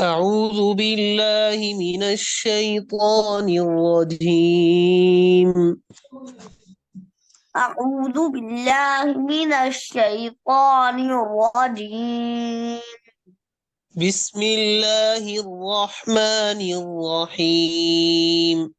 أعوذ بالله من الشيطان الرجيم. أعوذ بالله من الشيطان الرجيم. بسم الله الرحمن الرحيم.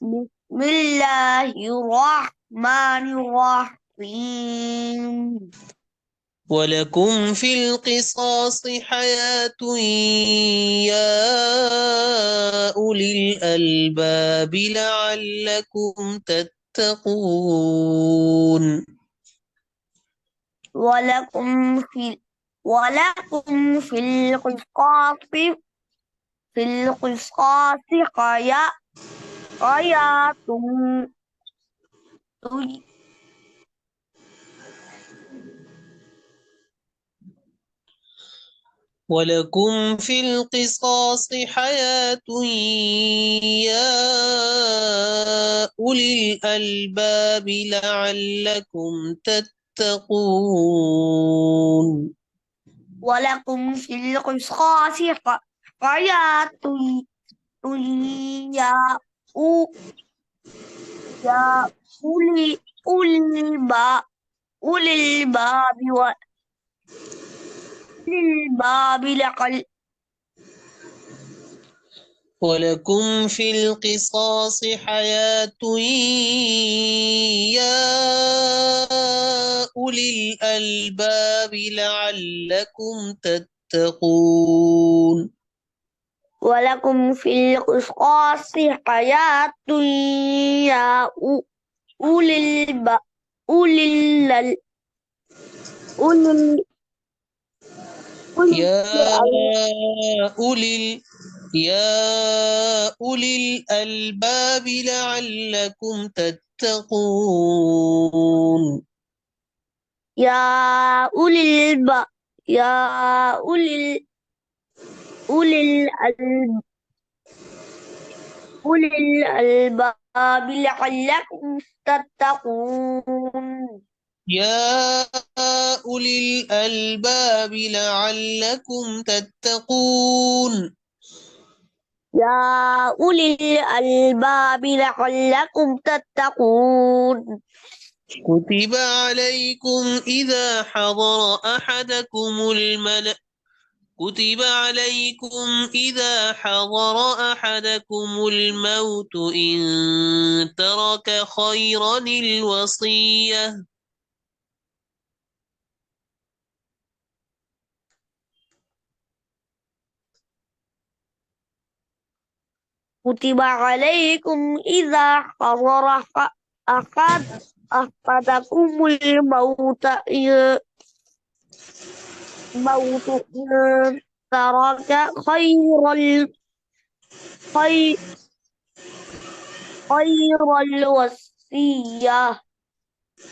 بسم الله الرحمن الرحيم. ولكم في القصاص حياة يا أولي الألباب لعلكم تتقون. ولكم في ولكم في القصاص حياة. ولكم في القصاص حياة يا أولي الألباب لعلكم تتقون. ولكم في القصاص حياة يا أو- يا أولي الباب لعل. ولكم في القصاص حياة يا أولي الألباب لعلكم تتقون. ولكم في القصاص حياة يا أولي الب... أولي ال... أولي ال... يا أولي أولي يا أولي الألباب لعلكم تتقون. يا أولي الب... يا أولي أولي الألب... أولي الألباب لعلكم تتقون. يا أولي الألباب لعلكم تتقون. يا أولي الألباب لعلكم تتقون. كتب عليكم إذا حضر أحدكم الملأ كتب عليكم إذا حضر أحدكم الموت إن ترك خيرا الوصية كتب عليكم إذا حضر أحد أحدكم الموت إن ترك خير خير الوصية.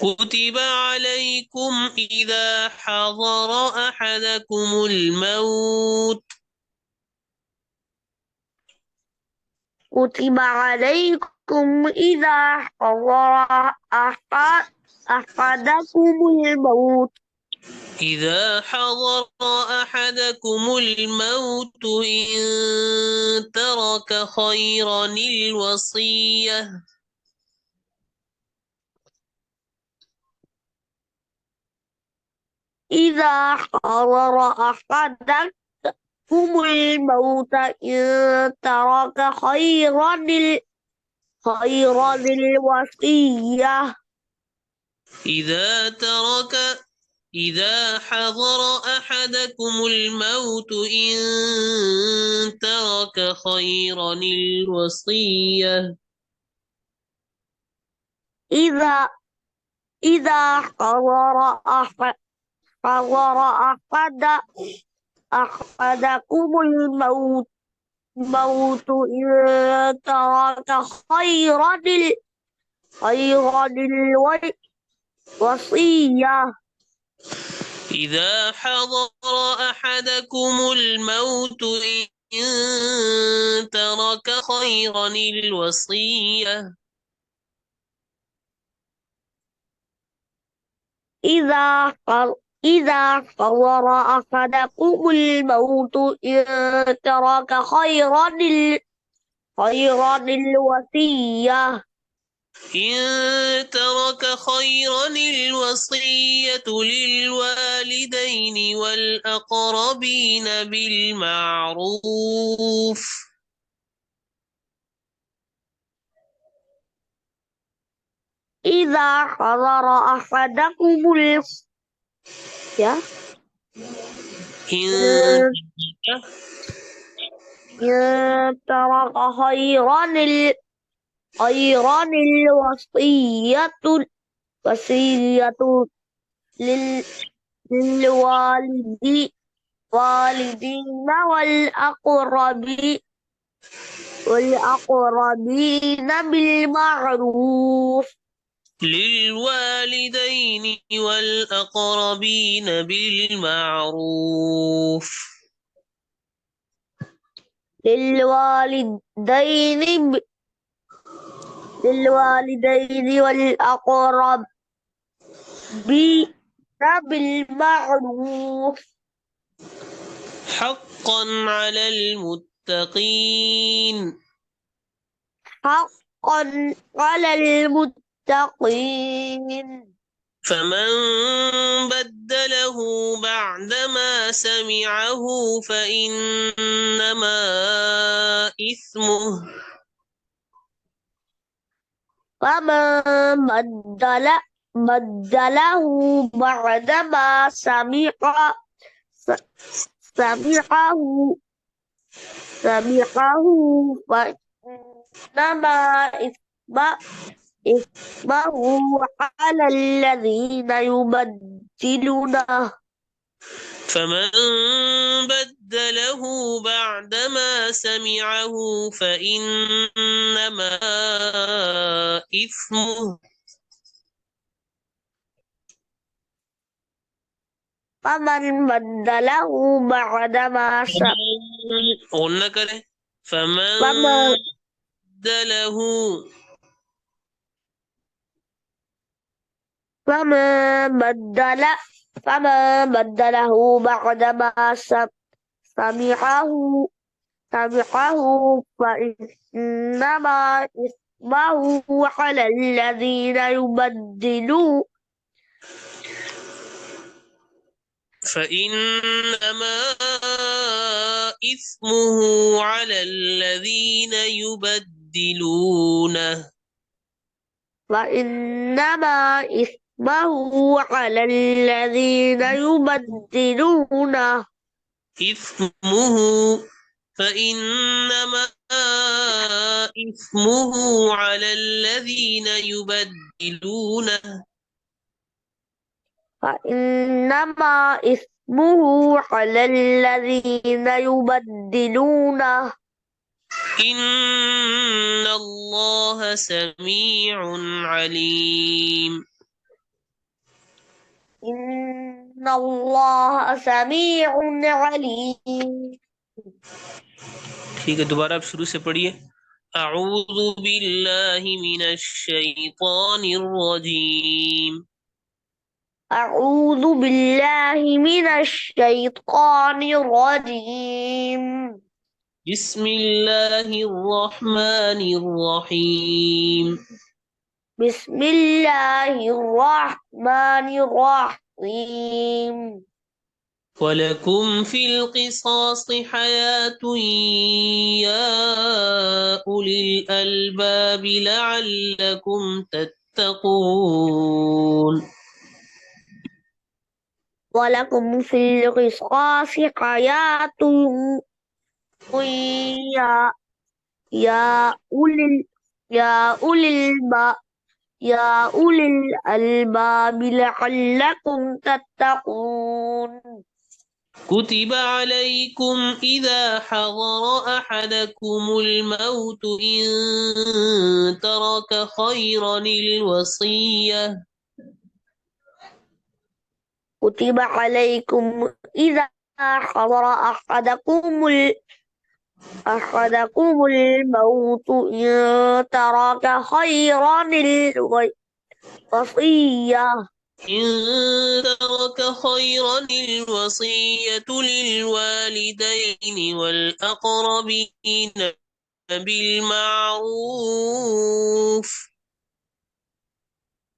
كتب عليكم إذا حضر أحدكم الموت كتب عليكم إذا حضر أحدكم الموت إذا حضر أحدكم الموت إن ترك خيرا الوصية إذا حضر أحدكم الموت إن ترك خيرا الوصية. إذا ترك إذا حضر أحدكم الموت إن ترك خيرا الوصية إذا إذا حضر أحدكم الموت إن ترك خيرا الوصية. إذا حضر أحدكم الموت إن ترك خيرا الوصية إذا إذا حضر أحدكم الموت إن ترك خيرا الوصية إن ترك خيرا الوصية للوالدين والأقربين بالمعروف. إذا حضر أحدكم يا إن إن ترك خيرا الوصية للوالدين والأقربين بالمعروف للوالدين والأقربين بالمعروف. للوالدين والأقربين بالمعروف حقا على المتقين. حقا على المتقين فمن بدله بعدما سمعه فإنما إثمه فمن بدله بعدما سمعه فإنما إثمه على الذين يبدلونه فمن بدله بعدما سمعه فإنما إثمه فمن بدله بعدما قلنا كده فمن فمن بدله فمن بدله بعدما سمعه فإنما إثمه على الذين يبدلون فإنما إثمه على الذين يبدلونه فإنما إثمه على الذين يبدلونه إثمه فإنما إثمه على الذين يبدلونه فإنما إثمه على الذين يبدلونه إن الله سميع عليم. إن الله سميع عليم. ठीक है, दोबारा आप शुरू से पढ़िए. أعوذ بالله من الشيطان الرجيم. أعوذ بالله من الشيطان الرجيم. بسم الله الرحمن الرحيم. بسم الله الرحمن الرحيم. ولكم في القصاص حياة يا أولي الألباب لعلكم تتقون. ولكم في القصاص حياة يا أولي الألباب لعلكم تتقون. كتب عليكم إذا حضر أحدكم الموت إن ترك خيرا الوصية. كتب عليكم إذا حضر أحدكم الموت إن ترك خيرا الوصية. إن ترك خيرا الوصية للوالدين والأقربين بالمعروف.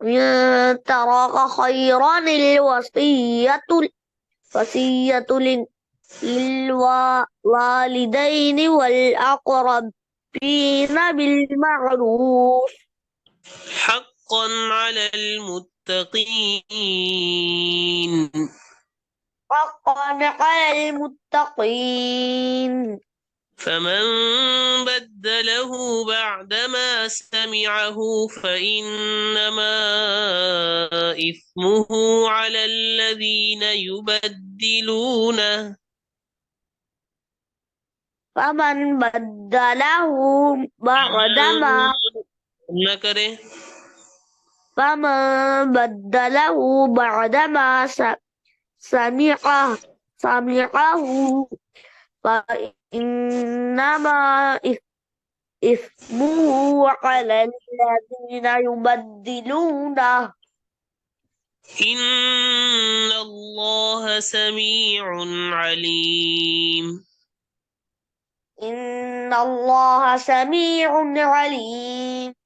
إن ترك خيرا الوصية للوالدين والأقربين بالمعروف حقا على المتقين. حقا على المتقين. فمن بدله بعدما سمعه فإنما إثمه على الذين يبدلونه. فمن بدله بعدما نكره. فمن بدله بعدما سمعه فإنما إثمه على الذين يبدلونه. إن الله سميع عليم. إن الله سميع عليم.